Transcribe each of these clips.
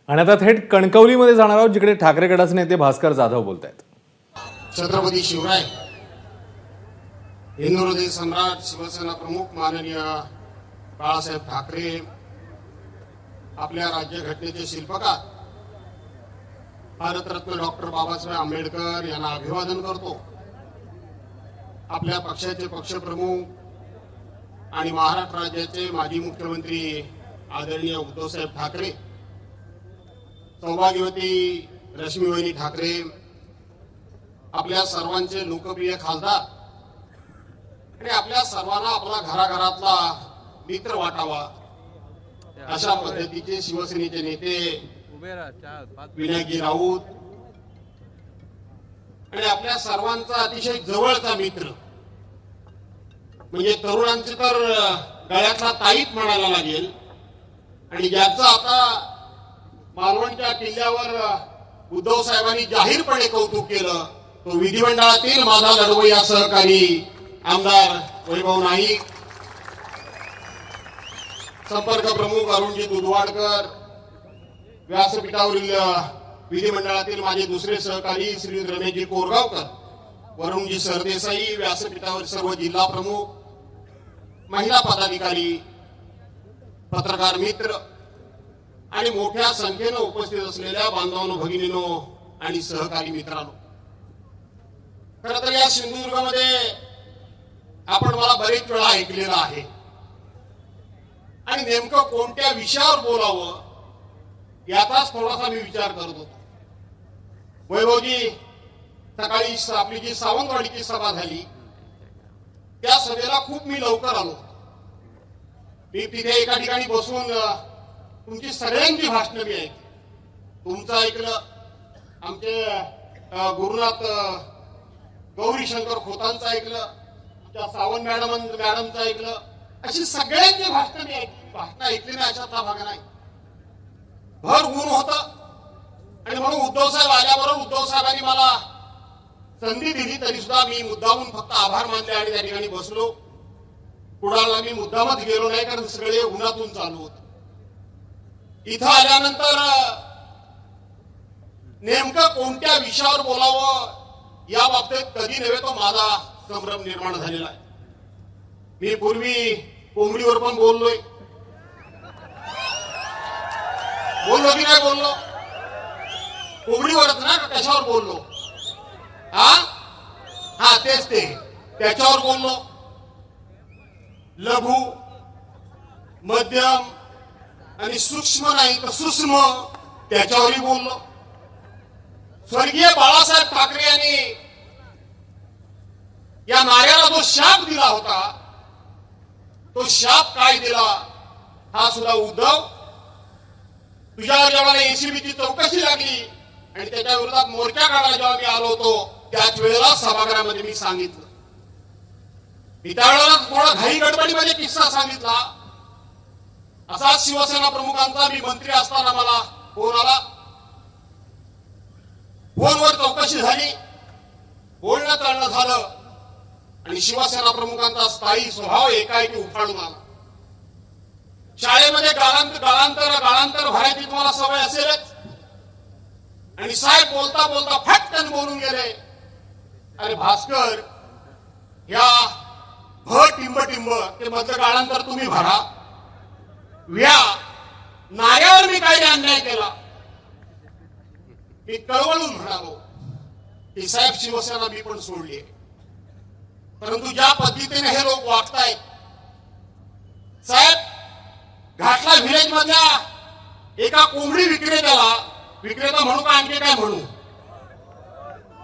आणि आता थेट कणकवलीमध्ये जाणार आहोत, जिकडे ठाकरे गटाचे नेते भास्कर जाधव बोलतायत. छत्रपती शिवराय, हिंदुहृदय सम्राट, शिवसेना प्रमुख माननीय बाळासाहेब ठाकरे, आपल्या राज्यघटनेचे शिल्पकार भारतरत्न डॉक्टर बाबासाहेब आंबेडकर यांना अभिवादन करतो. आपल्या पक्षाचे पक्षप्रमुख आणि महाराष्ट्र राज्याचे माजी मुख्यमंत्री आदरणीय उद्धवसाहेब ठाकरे, सौभाग्यवती रश्मीवहिनी ठाकरे, आपल्या सर्वांचे लोकप्रिय खासदार आणि आपल्या सर्वांना आपला घराघरातला मित्र वाटावा अशा पद्धतीचे शिवसेनेचे नेते विनायकजी राऊत आणि आपल्या सर्वांचा अतिशय जवळचा मित्र म्हणजे तरुणांचे तर गळ्यातला ताईत म्हणायला लागेल आणि ज्याचं आता मालवणच्या किल्ल्यावर उद्धव साहेबांनी जाहीरपणे कौतुक केलं तो विधिमंडळातील माझा लढवय्या सहकारी आमदार वैभव नाईक, संपर्क प्रमुख अरुणजी दुधवाडकर, व्यासपीठावरील विधिमंडळातील माझे दुसरे सहकारी श्री रमेशजी कोरगावकर, वरुणजी सरदेसाई, व्यासपीठावर सर्व जिल्हा प्रमुख, महिला पदाधिकारी, पत्रकार मित्र आणि मोठ्या संख्येनं उपस्थित असलेल्या बांधवांनो, भगिनींनो आणि सहकारी मित्रांनो, खरं तर या सिंधुदुर्गामध्ये आपण मला बरेच वेळा ऐकलेलं आहे आणि नेमकं कोणत्या विषयावर बोलावं याचाच थोडासा मी विचार करत होतो. वैभवजी, सकाळी आपली जी सावंतवाडीची सभा झाली त्या सभेला खूप मी लवकर आलो. मी तिथे एका ठिकाणी बसून तुमची सगळ्यांची भाषणं मी ऐकली. तुमचं ऐकलं, आमचे गुरुनाथ गौरी शंकर खोतांचं ऐकलं, त्या सावंत मॅडमचं ऐकलं, अशी सगळ्यांची भाषणं मी ऐकली. भाषणं ऐकली नाही अशातला भाग नाही. भर ऊन होतं आणि म्हणून उद्धव साहेब आल्याबरोबर उद्धव साहेबांनी मला संधी दिली तरी सुद्धा मी मुद्दामून फक्त आभार मानले आणि त्या ठिकाणी बसलो. कुडाळला मी मुद्दामच गेलो नाही कारण सगळे उन्हातून चालू होत. इथं आल्यानंतर नेमकं कोणत्या विषयावर बोलावं या बाबतीत कधी नव्हे तो माझा संभ्रम निर्माण झालेला आहे. मी पूर्वी कोंबडीवर पण बोललो की नाही बोललो? कोंबडीवरच ना, कशावर बोललो? हा तेच ते, त्याच्यावर बोललो. लघु, मध्यम आणि सूक्ष्म नाही तर सूक्ष्म त्याच्यावरही बोललो. स्वर्गीय बाळासाहेब ठाकरे यांनी या नाऱ्याला जो शाप दिला होता तो शाप काय दिला हा सुद्धा उद्धव, तुझ्यावर जेव्हा एसीबीची चौकशी लागली आणि त्याच्या विरोधात मोर्चा काढायला जेव्हा मी आलो होतो त्याच वेळेला सभागृहामध्ये मी सांगितलं. मी त्यावेळेला थोडा घाई गडबडीमध्ये किस्सा सांगितला. असाच शिवसेना प्रमुखांचा मी मंत्री असताना मला फोन आला. फोनवर चौकशी झाली, बोलणं चालणं झालं आणि शिवसेना प्रमुखांचा स्थायी स्वभाव एकाएकी उफाळून आला. शाळेमध्ये गाळांतर भरायची तुम्हाला सवय असेलच आणि साहेब बोलता बोलता फटकन बोलून गेले, अरे भास्कर, या टिंब ते मधलं गाळांतर तुम्ही भरा. नाऱ्यावर मी काही अन्याय केला? मी कळवळून म्हणालो की साहेब, शिवसेना मी पण सोडली, परंतु ज्या पद्धतीने हे लोक वागतायत साहेब, घाटला व्हिलेज मधल्या एका कोंबडी विक्रेता म्हणू का आणखी काय म्हणू,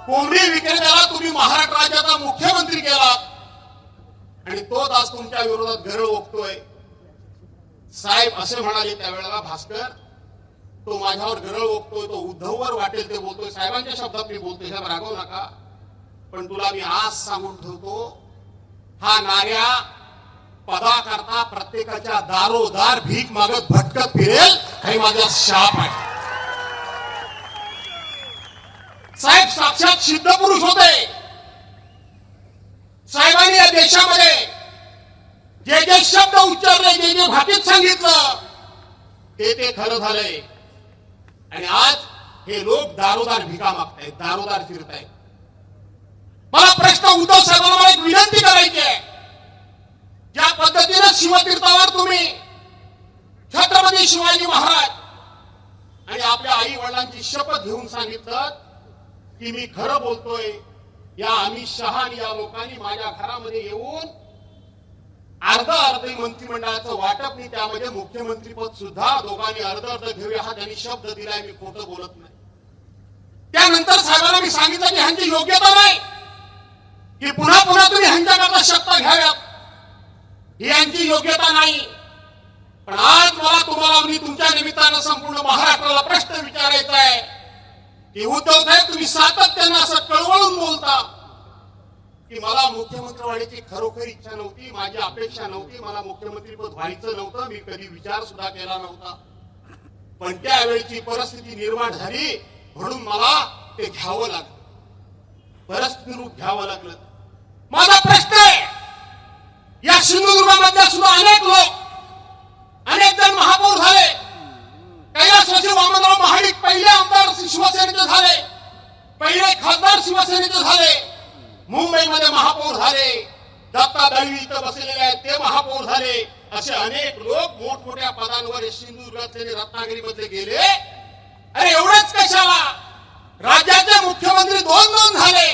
कोंबडी विक्रेत्याला तुम्ही महाराष्ट्र राज्याचा मुख्यमंत्री केला आणि तोच आज तुमच्या विरोधात गरळ ओकतोय. साहेब असे म्हणाले त्यावेळेला, भास्कर, तो माझ्यावर गरळ ओकतोय, तो उद्धववर वाटेल ते बोलतोय, साहेबांच्या शब्दात मी बोलतोय, साहेब रागवू नका, पण तुला मी आज सांगून ठेवतो, हा नाऱ्या पदा करता प्रत्येकाच्या दारोदार भीक मागत भटकत फिरेल, हे माझा शाप आहे. साहेब साक्षात सिद्ध पुरुष होते. साहेबांनी या देशामध्ये जे जे शब्द उच्चारले, जे जे भाषेत सांगितलं ते खरं झालंय. आणि आज हे लोक दारोदार भिका मागतायत, दारोदार फिरतायत. मला प्रश्न उद्धव साहेबांना मला एक विनंती करायची आहे. ज्या पद्धतीने शिवतीर्थावर तुम्ही छत्रपती शिवाजी महाराज आणि आपल्या आई वडिलांची शपथ घेऊन सांगितलं की मी खरं बोलतोय, या अमित शहा आणि या लोकांनी माझ्या घरामध्ये येऊन अर्ध मंत्रिमंडळाचं वाटप, मी त्यामध्ये मुख्यमंत्रीपद सुद्धा दोघांनी अर्ध घेऊया हा त्यांनी शब्द दिलाय. मी खोटं बोलत नाही. त्यानंतर साहेबांना मी सांगितलं की ह्यांची योग्यता नाही की पुन्हा पुन्हा तुम्ही ह्यांच्याकरता शपथ घ्याव्यात, ही यांची योग्यता नाही. पण आज मला तुम्हाला मी तुमच्या निमित्तानं संपूर्ण महाराष्ट्राला प्रश्न विचारायचा आहे की उद्धव साहेब, तुम्ही सातत्यानं असं कळवळून बोलता की मला मुख्यमंत्री व्हायची खरोखर इच्छा नव्हती, माझी अपेक्षा नव्हती, मला मुख्यमंत्रीपद व्हायचं नव्हतं, मी कधी विचार सुद्धा केला नव्हता. पण त्यावेळची परिस्थिती निर्माण झाली म्हणून मला ते घ्यावं लागलं, परिस्थिती रूप घ्यावं लागलं. माझा प्रश्न आहे, या सिंधुदुर्गामधल्या सुद्धा अनेक लोक, अनेक जण महापौर झाले. कैलासवासी वामनराव महाडिक पहिले आमदार शिवसेनेचे झाले, पहिले खासदार शिवसेनेचे झाले, मुंबईमध्ये महापौर झाले, दत्ता दळवी इथं बसलेले आहेत ते महापौर झाले. असे अनेक लोक मोठमोठ्या पदांवर सिंधुदुर्गातले रत्नागिरीमध्ये गेले. अरे एवढंच कशाला, राज्याचे मुख्यमंत्री दोन झाले.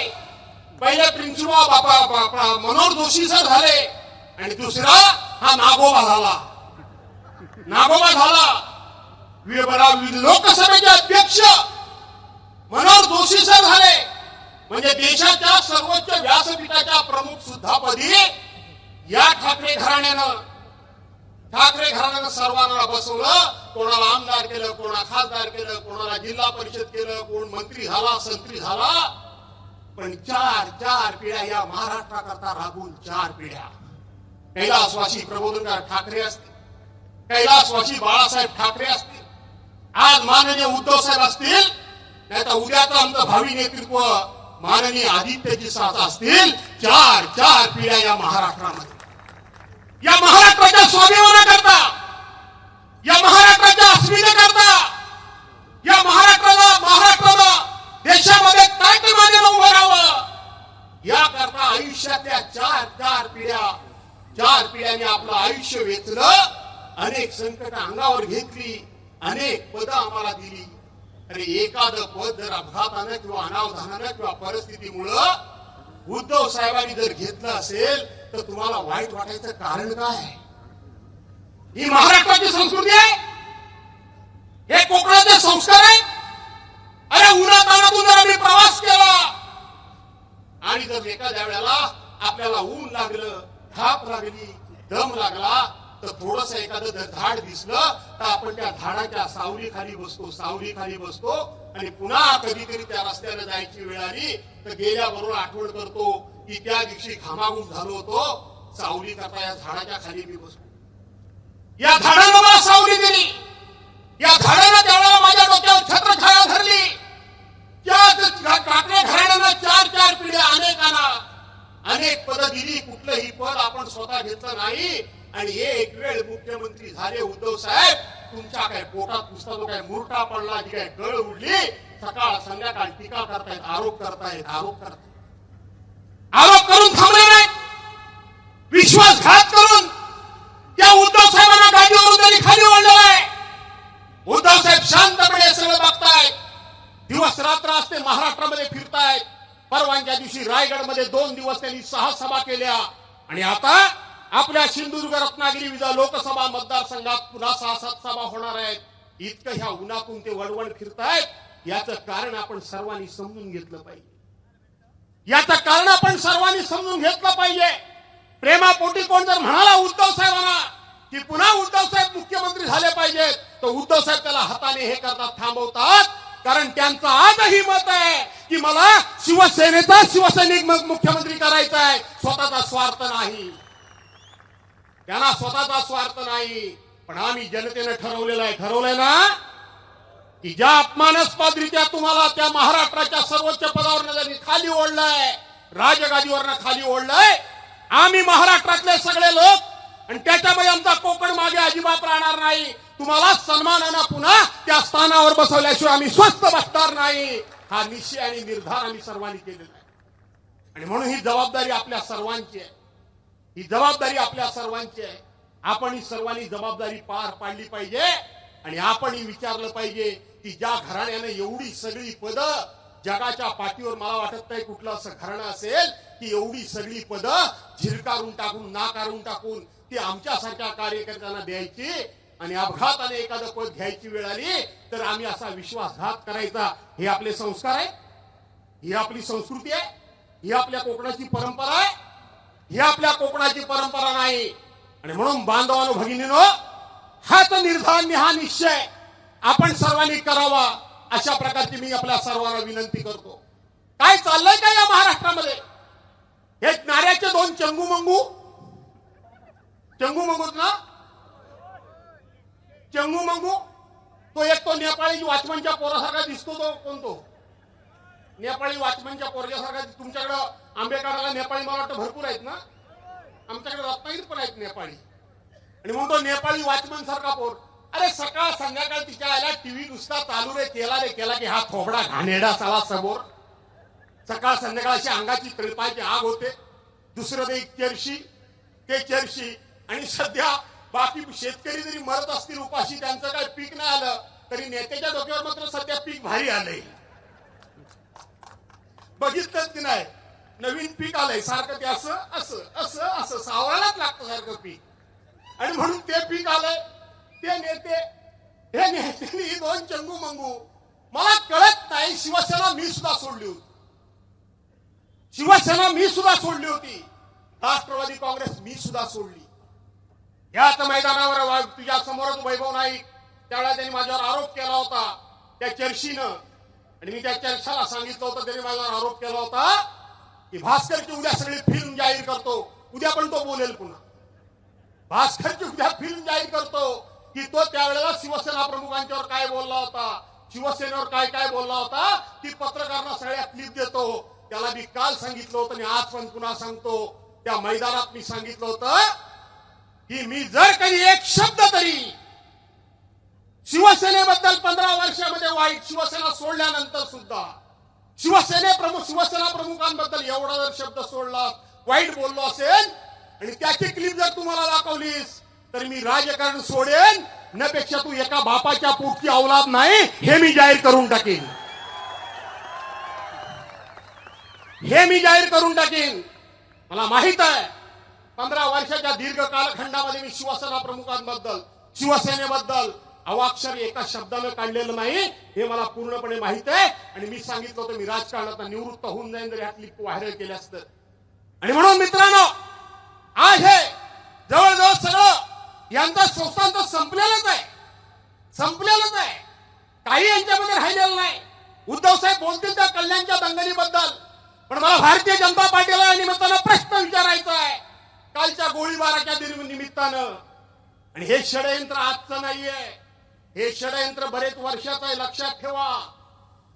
पहिले प्रिन्सिपल बापा मनोहर जोशी सर झाले आणि दुसरा हा नागोबा झाला. लोकसभेचे अध्यक्ष मनोहर जोशी सर झाले. म्हणजे देशाच्या सर्वोच्च व्यासपीठाच्या प्रमुख सुद्धा पदी या ठाकरे घराण्यानं सर्वांना बसवलं. कोणाला आमदार केलं, कोणाला खासदार केलं, कोणाला जिल्हा परिषद केलं, कोण मंत्री झाला, संत्री झाला. पण चार पिढ्या या महाराष्ट्राकरता राबून 4 पिढ्या. कैलासवासी प्रबोधनकार ठाकरे असतील, कैलासवासी बाळासाहेब ठाकरे असतील, आज माननीय उद्धव साहेब असतील, नाही तर उद्याचं आमचं भावी नेतृत्व माननीय आदित्यजी साथ असतील. 4 पिढ्या या महाराष्ट्रामध्ये, या महाराष्ट्राच्या स्वाभिमानाकरता, या महाराष्ट्राच्या अस्मितेकरता, या महाराष्ट्राला देशामध्ये ताकदीने उभं राहावं याकरता आयुष्यातल्या 4 पिढ्यांनी आपलं आयुष्य वेचलं. अनेक संकट अंगावर घेतली, अनेक पदं आम्हाला दिली. अरे एखादं पद जर अपघातानं किंवा अनावधानानं किंवा परिस्थितीमुळं उद्धव साहेबांनी जर घेतलं असेल तर तुम्हाला वाईट वाटायचं कारण काय? ही महाराष्ट्राची संस्कृती आहे, हे कोकणाचे संस्कार आहेत. अरे उन्हातानातून जर आम्ही प्रवास केला आणि जर एखाद्या वेळेला आपल्याला ऊन लागलं, धाप लागली, दम लागला तर थोडस एखादं जर झाड दिसलं तर आपण त्या झाडाच्या सावलीखाली बसतो आणि पुन्हा कधीतरी त्या रस्त्याने जायची वेळ आली तर गेल्याबरोबर आठवण करतो की त्या दिवशी घामाघूम झालो होतो, सावली करता या झाडाच्या खाली मी बसतो. या झाडानं मला सावली दिली, या झाडानं त्यावेळेला माझ्या डोक्यावर छत्रछाया धरली. त्या ठाकरे घराण्यानं 4 पिढ्या अनेकांना अनेक पद दिली. कुठलंही पद आपण स्वतः घेतलं नाही. आणि एक वेळ मुख्यमंत्री झाले उद्धव साहेब, तुमच्या काय पोटात पुसता जो काय मुरटा पडला, जी काय गळ उडली, सकाळ संध्याकाळ टीका करतायत, आरोप करतायत. आरोप करून थांबले नाहीत, विश्वासघात करून त्या उद्धव साहेबांना गाडीवरून त्यांनी खाली ओढलेलं आहे. उद्धव साहेब शांतपणे सगळं बघतायत, दिवस रात्र असते महाराष्ट्रामध्ये फिरतायत. परवानच्या दिवशी रायगडमध्ये 2 दिवस त्यांनी 6 सभा केल्या आणि आता आपल्या सिंधुदुर्ग रत्नागिरी विधान लोकसभा मतदारसंघात पुन्हा 6-7 सभा होणार आहेत. इतकं ह्या उन्हातून ते वळवळ फिरतायत. याचं कारण आपण सर्वांनी समजून घेतलं पाहिजे. प्रेमापोटी कोण जर म्हणाला उद्धव साहेबांना की पुन्हा उद्धव साहेब मुख्यमंत्री झाले पाहिजेत तर उद्धव साहेब त्याला हाताने हे करतात, थांबवतात. कारण त्यांचं आजही मत आहे की मला शिवसेनेचा शिवसैनिक मुख्यमंत्री करायचा आहे, स्वतःचा स्वार्थ नाही. त्यांना स्वतःचा स्वार्थ नाही. पण आम्ही जनतेने ठरवलंय ना की ज्या अपमानास्पदरित्या तुम्हाला त्या महाराष्ट्राच्या सर्वोच्च पदावर खाली ओढलंय, राजगादीवरनं खाली ओढलंय, आम्ही महाराष्ट्रातले सगळे लोक आणि त्याच्यामध्ये आमचा कोकण मागे अजिबात राहणार नाही. तुम्हाला सन्मानानं पुन्हा त्या स्थानावर बसवल्याशिवाय आम्ही स्वस्थ बसणार नाही, हा निश्चय आणि निर्धार आम्ही सर्वांनी केलेला आहे. आणि म्हणून ही जबाबदारी आपल्या सर्वांची आहे. ही जबाबदारी आपल्या सर्वांची आहे. आपण ही सर्वांनी जबाबदारी पार पाडली पाहिजे. आणि आपणही विचारलं पाहिजे की ज्या घराण्यानं एवढी सगळी पदं जगाच्या पाठीवर, मला वाटत नाही कुठलं असं घराणं असेल की एवढी सगळी पदं झिरकारून टाकून, नाकारून टाकून ती आमच्यासारख्या कार्यकर्त्यांना द्यायची आणि अपघाताने एखादं पद घ्यायची वेळ आली तर आम्ही असा विश्वासघात करायचा. हे आपले संस्कार आहे, ही आपली संस्कृती आहे, ही आपल्या कोकणाची परंपरा आहे. ही आपल्या कोकणाची परंपरा नाही. आणि म्हणून बांधवांनो, भगिनींनो, हाच निर्धार, हा निश्चय आपण सर्वांनी करावा, अशा प्रकारची मी आपल्या सर्वांना विनंती करतो. काय चाललंय का या महाराष्ट्रामध्ये? हे नाऱ्याचे दोन चंगू मंगूत ना, चंगू मंगू. तो एक तो नेपाळी वॉचमनच्या पोरासारखा दिसतो. तो कोणतो नेपाळी वॉचमनच्या पोरग्यासारखा. तुमच्याकडं आंबेकाडाला नेपाळी मला वाटतं भरपूर आहेत ना, आमच्याकडे रत्नागिरीत पण आहेत नेपाळी. आणि म्हणून तो नेपाळी वॉचमन सारखा पोर. अरे सकाळ संध्याकाळ तिच्या आयला टीव्ही नुसता चालू रे केला की हा थोबडा घाणेरडा साला समोर. सकाळ संध्याकाळ अशी अंगाची तळपायची आग होते. दुसरं ते चर्शी. आणि सध्या बाकी शेतकरी जरी मरत असतील उपाशी, त्यांचं काय पीक नाही आलं तरी नेत्याच्या डोक्यावर मात्र सध्या पीक भारी आलंय. बघितलंच की नाही, नवीन पीक आलंय सारखं. ते असं असं असं असं सावळायलाच लागतं सारखं पीक. आणि म्हणून ते पीक आलंय. ते नेते, हे नेत्यांनी दोन चंगू मंगू. मला कळत नाही, शिवसेना मी सुद्धा सोडली होती, राष्ट्रवादी काँग्रेस मी सुद्धा सोडली. याच मैदानावर तुझ्या समोरच वैभव नाईक, त्यावेळेला त्यांनी माझ्यावर आरोप केला होता त्या चर्शीनं. आणि मी त्या चर्चाला सांगितलं होतं, त्यांनी माझ्यावर आरोप केला होता की भास्करची उद्या सगळी फिल्म जाहीर करतो. उद्या पण तो बोलेल पुन्हा. भास्करची उद्या फिल्म जाहीर करतो की तो त्यावेळेला शिवसेना प्रमुखांच्यावर काय बोलला होता, शिवसेनेवर काय काय बोलला होता, की पत्रकारांना सगळ्या क्लिप देतो. त्याला मी काल सांगितलं होतं आणि आज पण पुन्हा सांगतो, त्या मैदानात मी सांगितलं होतं की मी जर कधी एक शब्द तरी शिवसेनेबद्दल 15 वर्षामध्ये वाईट, शिवसेना सोडल्यानंतर सुद्धा शिवसेना प्रमुखांबद्दल एवढा जर शब्द सोडला, वाईट बोललो असेल आणि त्याची क्लिप जर तुम्हाला दाखवलीस तर मी राजकारण सोडेन. नपेक्षा तू एका बापाच्या पोटची औलाद नाही, हे मी जाहीर करून टाकेन. मला माहित आहे 15 वर्षाच्या दीर्घ कालखंडामध्ये मी शिवसेना प्रमुखांबद्दल, शिवसेनेबद्दल अवाक्षर एका शब्दानं काढलेलं नाही, हे मला पूर्णपणे माहित आहे. आणि मी सांगितलं होतं मी राजकारणात निवृत्त होऊन जाईन जर ह्या क्लिप व्हायरल केल्या असतं. आणि म्हणून मित्रांनो, आज हे जवळजवळ सगळं यांचा संस्थांचं संपलेलंच आहे. काही यांच्यामध्ये राहिलेलं नाही. उद्धव साहेब बोलतील त्या कल्याणच्या दंगलीबद्दल, पण मला भारतीय जनता पार्टीला या निमित्तानं प्रश्न विचारायचा आहे. कालच्या गोळीबाराच्या निमित्तानं. आणि हे षडयंत्र आजचं नाहीये, हे षडयंत्र बरेच वर्षाचं आहे. लक्षात ठेवा.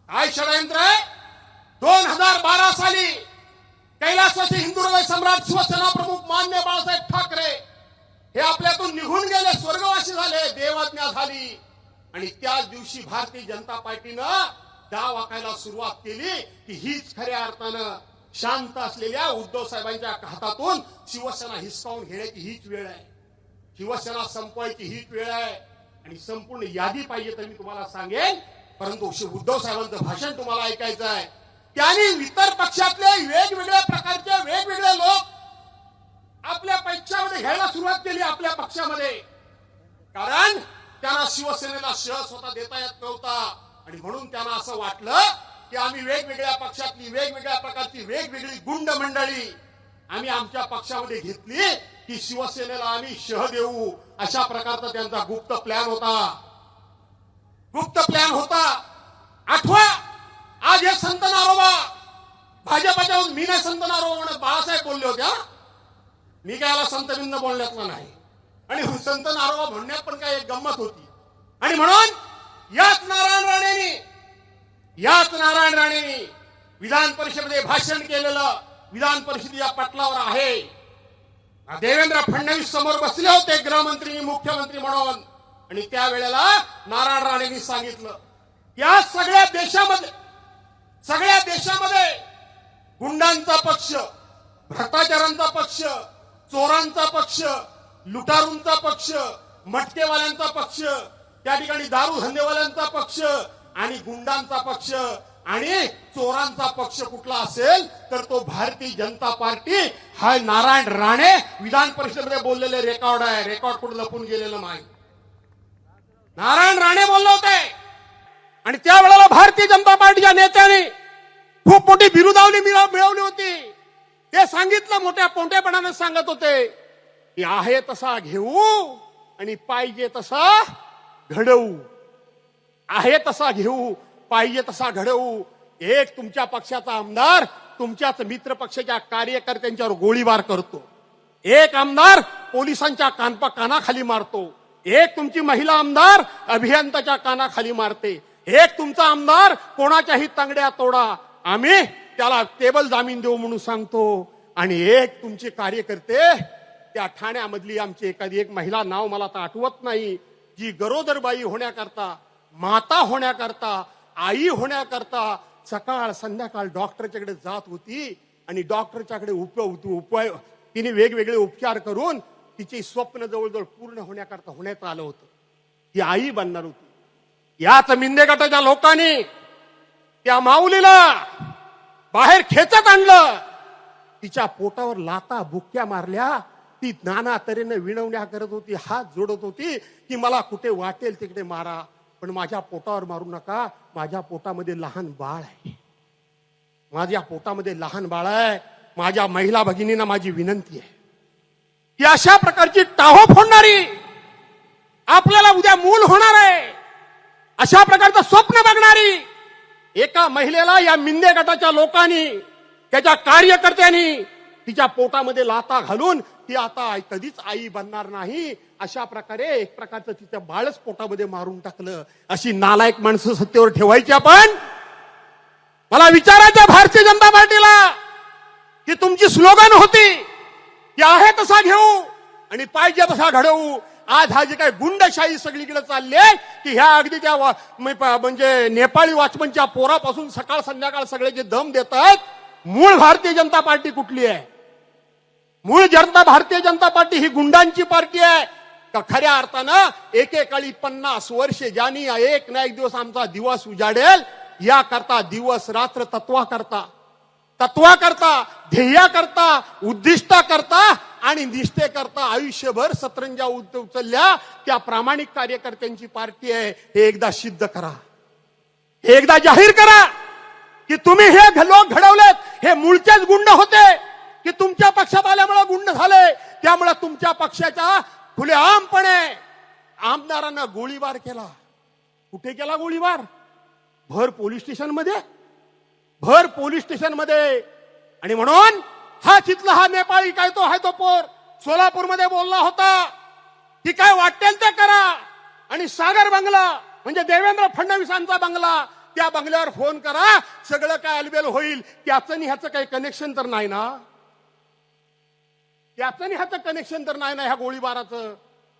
काय षडयंत्र आहे? 2012 साली कैलासवासी हिंदू हृदय सम्राट शिवसेना प्रमुख मान्य बाळासाहेब ठाकरे हे आपल्यातून निघून गेले, स्वर्गवासी झाले, देवाज्ञा झाली. आणि त्याच दिवशी भारतीय जनता पार्टीनं डाव आखायला सुरुवात केली की हीच खऱ्या अर्थानं शांत असलेल्या उद्धव साहेबांच्या हातातून शिवसेना हिसकावून घेण्याची हीच वेळ आहे. शिवसेना संपवायची हीच वेळ आहे. आणि संपूर्ण यादी पाहिजे तर मी तुम्हाला सांगेन, परंतु उद्धव साहेबांचं भाषण तुम्हाला ऐकायचं आहे. त्यांनी इतर पक्षातले वेगवेगळ्या प्रकारचे वेगवेगळे लोक आपल्या पक्षामध्ये घ्यायला सुरुवात केली, आपल्या पक्षामध्ये. कारण त्यांना शिवसेनेला शह स्वतः देता येत नव्हता. आणि म्हणून त्यांना असं वाटलं की आम्ही वेगवेगळ्या पक्षातली वेगवेगळ्या प्रकारची वेगवेगळी गुंड मंडळी आम्ही आमच्या पक्षामध्ये घेतली की शिवसेनेला आम्ही शह देऊ, अशा प्रकारचा त्यांचा गुप्त प्लॅन होता. आठवा, आज हे संत नारोबा भाजपच्या, मी नाही संत नारोबा म्हणत, बाळासाहेब बोलले होते. मी काय याला संत बिंद बोलण्यातला नाही. आणि संत नारोबा म्हणण्यात पण काय एक गंमत होती. आणि म्हणून याच नारायण राणेंनी विधान परिषदेमध्ये भाषण केलेलं विधान परिषदेच्या पटलावर आहे. देवेंद्र फडणवीस समोर बसले होते गृहमंत्री, मुख्यमंत्री म्हणून. आणि त्यावेळेला नारायण राणेंनी सांगितलं, या सगळ्या देशामध्ये गुंडांचा पक्ष, भ्रष्टाचारांचा पक्ष, चोरांचा पक्ष, लुटारूंचा पक्ष, मटकेवाल्यांचा पक्ष, त्या ठिकाणी दारू धंदेवाल्यांचा पक्ष आणि गुंडांचा पक्ष आणि चोरांचा पक्ष कुठला असेल तर तो भारतीय जनता पार्टी. हा नारायण राणे विधान परिषदेमध्ये बोललेले रेकॉर्ड आहे. रेकॉर्ड कुठे लपून गेलेलं नाही. नारायण राणे बोलले होते आणि त्यावेळेला भारतीय जनता पार्टीच्या नेत्यांनी खूप मोठी बिरुदावली मिळवली होती. ते सांगितलं, मोठ्या पोंटेपणाने सांगत होते की आहे तसा घेऊ आणि पाहिजे तसा घडवू. आहे तसा घेऊ, पाहिजे तसा घडवू. एक तुमच्या पक्षाचा आमदार तुमच्याच मित्र पक्षाच्या कार्यकर्त्यांच्यावर गोळीबार करतो. एक आमदार पोलिसांच्या कानाखाली मारतो. एक तुमची महिला आमदार अभियंताच्या कानाखाली मारते. एक तुमचा आमदार कोणाच्याही तांगड्या तोडा, आम्ही त्याला टेबल जामीन देऊ म्हणून सांगतो. आणि एक तुमचे कार्यकर्ते, त्या ठाण्यामधली आमची एक महिला, नाव मला आता आठवत नाही, जी गरोदरबाई होण्याकरता, माता होण्याकरता, आई होण्याकरता सकाळ संध्याकाळ डॉक्टरच्याकडे जात होती आणि डॉक्टरच्याकडे तिने वेगवेगळे उपचार करून तिचे स्वप्न जवळजवळ पूर्ण होण्यात आलं होतं. ती आई बनणार होती. याच मिंदे गटाच्या लोकांनी त्या माऊलीला बाहेर खेचत आणलं. तिच्या पोटावर लाता बुक्क्या मारल्या. ती नाना तऱ्हेने विनवण्या करत होती, हात जोडत होती की मला कुठे वाटेल तिकडे मारा, पण माझ्या पोटावर मारू नका. माझ्या पोटामध्ये लहान बाळ आहे. माझ्या पोटामध्ये लहान बाळ आहे. माझ्या महिला भगिनींना माझी विनंती आहे की अशा प्रकारची टाहो फोडणारी, आपल्याला उद्या मूल होणार आहे अशा प्रकारचं स्वप्न बघणारी एका महिलेला या मिंदे गटाच्या लोकांनी, त्याच्या कार्यकर्त्यांनी तिच्या पोटामध्ये लाता घालून ती आता कधीच आई बनणार नाही अशा प्रकारे एक प्रकारचं तिच्या बाळच पोटामध्ये मारून टाकलं. अशी नालायक माणसं सत्तेवर ठेवायची आपण? मला विचारायचं भारतीय जनता पार्टीला की तुमची स्लोगन होती की आहे तसा घेऊ आणि पाहिजे तसा घडवू. आज हा जे काय गुंडशाही सगळीकडे चालली आहे की ह्या अगदी त्या म्हणजे नेपाळी वॉचमनच्या पोरापासून सकाळ संध्याकाळ सगळे जे दम देत आहेत, मूळ भारतीय जनता पार्टी कुठली आहे? मूळ भारतीय जनता पार्टी ही गुंडांची पार्टी आहे का खऱ्या अर्थानं एकेकाळी 50 वर्षे ज्यांनी एक ना एक दिवस आमचा दिवस उजाडेल या करता दिवस रात्र तत्वा करता ध्येया करता उद्दिष्टा करता आणि निष्ठे करता आयुष्यभर सतरंजा उचलल्या त्या प्रामाणिक कार्यकर्त्यांची पार्टी आहे. हे एकदा सिद्ध करा, हे एकदा जाहीर करा की तुम्ही हे लोक घडवलेत, हे मूळचेच गुंड होते की तुमच्या पक्षात आल्यामुळे गुंड झाले. त्यामुळे तुमच्या पक्षाच्या खुलेआमपणे आमदारांना गोळीबार केला. कुठे केला गोळीबार? भर पोलीस स्टेशनमध्ये. आणि म्हणून हा चितला हा नेपाळी काय तो आहे तो पोर सोलापूरमध्ये बोलला होता की काय वाटेल ते करा आणि सागर बंगला म्हणजे देवेंद्र फडणवीसांचा बंगला, त्या बंगल्यावर फोन करा, सगळं काय अलबेल होईल. त्याचं आणि ह्याचं काही कनेक्शन तर नाही ना? ह्या गोळीबाराचं.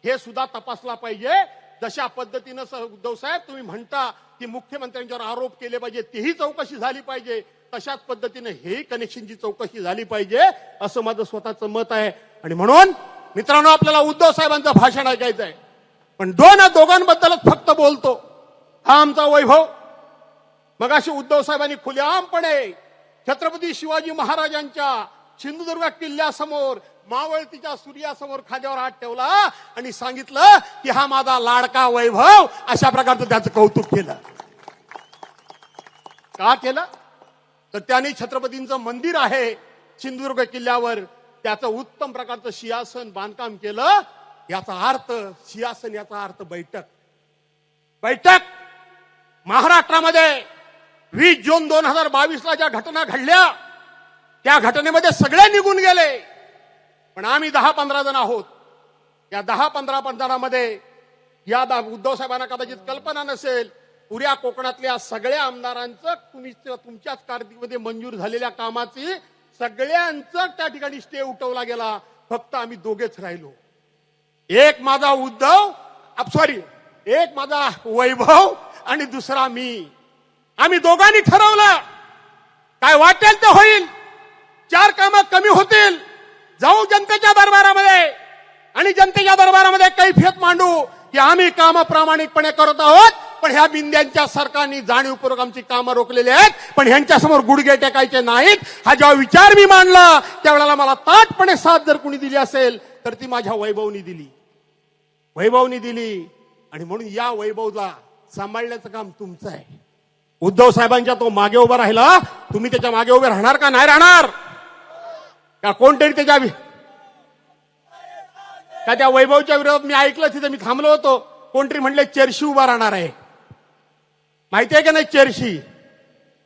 हे सुद्धा तपासला पाहिजे. जशा पद्धतीनं उद्धव साहेब तुम्ही म्हणता की मुख्यमंत्र्यांच्यावर आरोप केले पाहिजे, तेही चौकशी झाली पाहिजे, तशाच पद्धतीने हेही कनेक्शनची चौकशी झाली पाहिजे असं माझं स्वतःचं मत आहे. आणि म्हणून मित्रांनो, आपल्याला उद्धव साहेबांचं भाषण ऐकायचं आहे, पण दोघांबद्दलच फक्त बोलतो. हा आमचा वैभव. मगाशी उद्धव साहेबांनी खुलेआमपणे छत्रपती शिवाजी महाराजांच्या सिंधुदुर्ग किल्ल्यासमोर मावळतीच्या सूर्यासमोर खांद्यावर हात ठेवला आणि सांगितलं की हा माझा लाडका वैभव. अशा प्रकारचं त्याचं कौतुक केलं. का केलं? तर त्याने छत्रपतींचं मंदिर आहे सिंधुदुर्ग किल्ल्यावर, त्याचं उत्तम प्रकारचं सिंहासन बांधकाम केलं. याचा अर्थ सिंहासन, याचा अर्थ बैठक. महाराष्ट्रामध्ये 20 जून 2022 ज्या घटना घडल्या त्या घटनेमध्ये सगळे निघून गेले, पण आम्ही 10-15 जण आहोत. या 10-15 जणांमध्ये या उद्धव साहेबांना कदाचित कल्पना नसेल, पुऱ्या कोकणातल्या सगळ्या आमदारांचं तुमच्याच कारकिर्दीमध्ये मंजूर झालेल्या कामाची सगळ्यांचं त्या ठिकाणी स्टे उठवला गेला. फक्त आम्ही दोघेच राहिलो. एक माझा एक माझा वैभव आणि दुसरा मी. आम्ही दोघांनी ठरवलं काय वाटेल ते होईल, 4 कामं कमी होतील, जाऊ जनतेच्या दरबारामध्ये आणि जनतेच्या दरबारामध्ये कैफियत मांडू की आम्ही कामं प्रामाणिकपणे करत आहोत. पण ह्या बिंद्यांच्या सरकारने जाणीवपूर्वक आमची कामं रोखलेली आहेत, पण ह्यांच्यासमोर गुडघे टेकायचे नाहीत. हा जेव्हा विचार मी मांडला त्यावेळेला मला ताटपणे साथ जर कुणी दिली असेल तर ती माझ्या वैभवनी दिली, वैभवनी दिली. आणि म्हणून या वैभवला सांभाळण्याचं काम तुमचं आहे. उद्धव साहेबांच्या तो मागे उभा राहिला, तुम्ही त्याच्या मागे उभे राहणार का नाही राहणार? का कोणतरी त्याच्या का त्या वैभवच्या विरोधात मी ऐकलं, तिथे मी थांबलो होतो, कोणतरी म्हणले चेरशी उभा राहणार आहे. माहितीये का नाही चेरशी?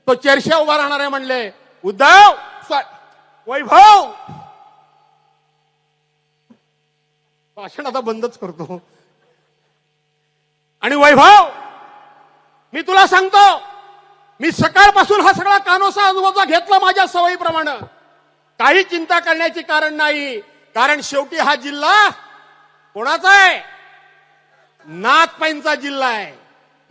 तो चेरशा उभा राहणार आहे म्हणले. उद्धव वैभव भाषण आता बंदच करतो. आणि वैभव मी तुला सांगतो, मी सकाळपासून हा सगळा कानोसा आजूबाजूला घेतला माझ्या सवयीप्रमाणे. काही चिंता करण्याचे कारण नाही, कारण शेवटी हा जिल्हा कोणाचा आहे? नाथपाईंचा जिल्हा आहे,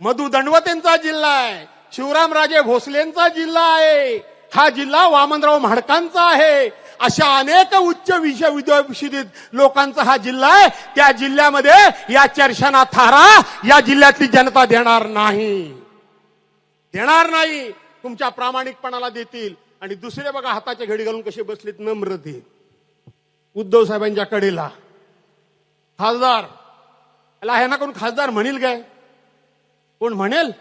मधु दंडवतेंचा जिल्हा आहे, शिवरामराजे भोसलेंचा जिल्हा आहे, हा जिल्हा वामनराव म्हाडकांचा आहे. अशा अनेक उच्च विद्यापीठित लोकांचा हा जिल्हा आहे. त्या जिल्ह्यामध्ये या चर्चांना थारा या जिल्ह्यातली जनता देणार नाही, देणार नाही. तुमच्या प्रामाणिकपणाला देतील. आणि दुसरे बघा हाताच्या घडी घालून कसे बसलेत नम्रते उद्धव साहेबांच्या कडेला. खासदार ह्यांना कोण खासदार म्हणेल काय? कोण म्हणेल?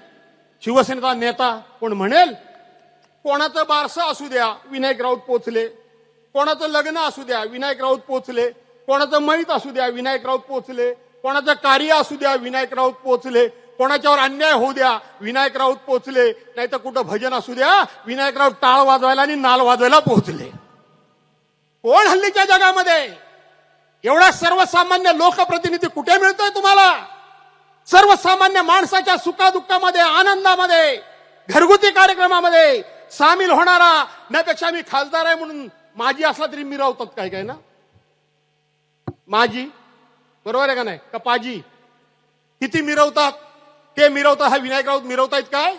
शिवसेनेचा नेता कोण म्हणेल? कोणाचं बारसं असू द्या विनायक राऊत पोचले, कोणाचं लग्न असू द्या विनायक राऊत पोचले, कोणाचं मैत असू द्या विनायक राऊत पोचले, कोणाचं कार्य असू द्या विनायक राऊत पोचले, कोणाच्यावर अन्याय होऊ द्या विनायक राऊत पोचले, नाही तर कुठं भजन असू द्या विनायक राऊत टाळ वाजवायला आणि नाल वाजवायला पोहोचले. कोण हल्लीच्या जगामध्ये एवढा सर्वसामान्य लोकप्रतिनिधी कुठे मिळतोय तुम्हाला? सर्वसामान्य माणसाच्या सुखादुःखामध्ये, आनंदामध्ये, घरगुती कार्यक्रमामध्ये सामील होणारा. त्यापेक्षा मी खासदार आहे म्हणून माझी असला तरी मिरवतात काय काय ना, माझी बरोबर आहे का नाही? का पाजी किती मिरवतात? ते मिरवतात. हा विनायक राऊत मिरवतायत काय?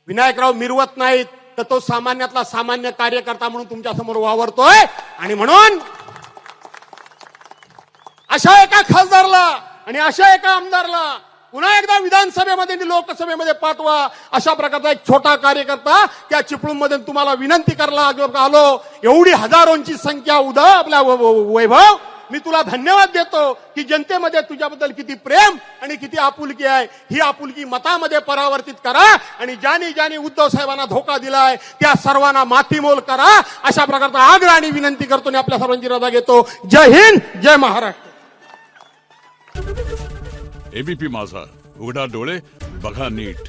विनायक राऊत मिरवत नाहीत, तर तो सामान्यातला सामान्य कार्यकर्ता म्हणून तुमच्या समोर वावरतोय. आणि म्हणून अशा एका खासदारला आणि अशा एका आमदारला पुन्हा एकदा विधानसभेमध्ये आणि लोकसभेमध्ये पाठवा. अशा प्रकारचा एक छोटा कार्यकर्ता त्या चिपळूणमध्ये तुम्हाला विनंती करायला आलो. एवढी हजारोंची संख्या उदा आपल्या वैभव, मी तुला धन्यवाद देतो की जनतेमध्ये तुझ्याबद्दल किती प्रेम आणि किती आपुलकी आहे. ही आपुलकी मतामध्ये परावर्तित करा आणि ज्यांनी ज्यांनी उद्धव साहेबांना धोका दिलाय त्या सर्वांना मातीमोल करा. अशा प्रकारचा आग्रह आणि विनंती करतो आणि आपल्या सर्वांची रजा घेतो. जय हिंद, जय महाराष्ट्र. एबीपी माझा, उघडा डोळे बघा नीट.